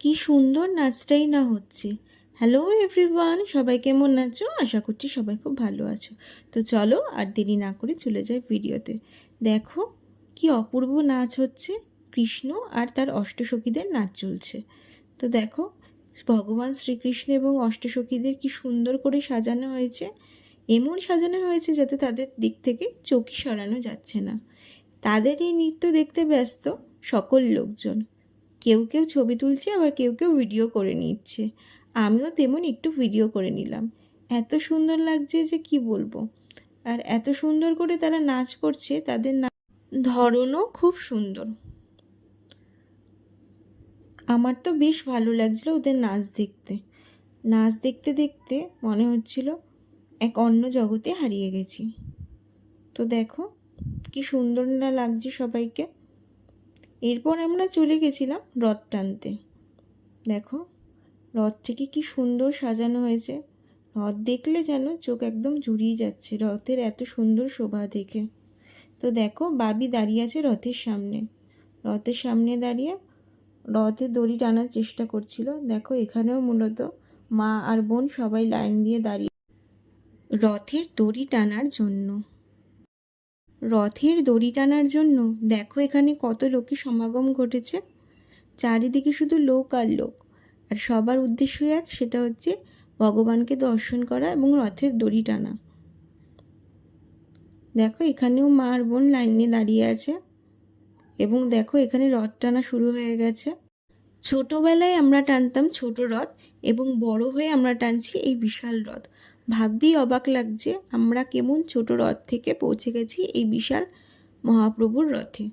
কি সুন্দর নাচটাই না হচ্ছে। হ্যালো এভরিওয়ান, সবাই কেমন আছো? আশা করছি সবাই খুব ভালো আছো। তো চলো আর দেরি না করে চলে যাই ভিডিওতে। দেখো কি অপূর্ব নাচ হচ্ছে। কৃষ্ণ আর তার অষ্টসখীদের নাচ চলছে। তো দেখো ভগবান শ্রীকৃষ্ণ এবং অষ্টসখীদের কি সুন্দর করে সাজানো হয়েছে। এমন সাজানো হয়েছে যাতে তাদের দিক থেকে চোখই সরানো যাচ্ছে না। তাদের এই নৃত্য দেখতে ব্যস্ত সকল লোকজন। কেউ কেউ ছবি তুলছে, আবার কেউ কেউ ভিডিও করে নিচ্ছে। আমিও তেমন একটু ভিডিও করে নিলাম। এত সুন্দর লাগছে যে কি বলবো। আর এত সুন্দর করে তারা নাচ করছে, তাদের ধরনও খুব সুন্দর। আমার তো বেশ ভালো লাগছিলো ওদের নাচ দেখতে। নাচ দেখতে দেখতে মনে হচ্ছিল এক অন্য জগতে হারিয়ে গেছি। তো দেখো কি সুন্দর না লাগছে সবাইকে। এরপর আমরা চলে গেছিলাম রথ টানতে। দেখো রথটিকে কি সুন্দর সাজানো হয়েছে। রথ দেখলে যেন চোখ একদম জুড়িয়ে যাচ্ছে রথের এত সুন্দর শোভা দেখে। তো দেখো বাবি দাঁড়িয়ে আছে রথের সামনে। রথের সামনে দাঁড়িয়ে রথের দড়ি টানার চেষ্টা করছিল। দেখো এখানেও মূলত মা আর বোন সবাই লাইন দিয়ে দাঁড়িয়ে রথের দড়ি টানার জন্য। রথের দড়ি টানার জন্য দেখো এখানে কত লোকের সমাগম ঘটেছে। চারিদিকে শুধু লোক আর লোক। আর সবার উদ্দেশ্য এক, সেটা হচ্ছে ভগবানকে দর্শন করা এবং রথের দড়ি টানা। দেখো এখানেও মা আর বোন লাইনে দাঁড়িয়ে আছে এবং দেখো এখানে রথ টানা শুরু হয়ে গেছে। ছোটবেলায় আমরা টানতাম ছোট রথ এবং বড় হয়ে আমরা টানছি এই বিশাল রথ। ভাবতেই অবাক লাগছে আমরা কেমন ছোট রথ থেকে পৌঁছে গেছি এই বিশাল মহাপ্রভুর রথে।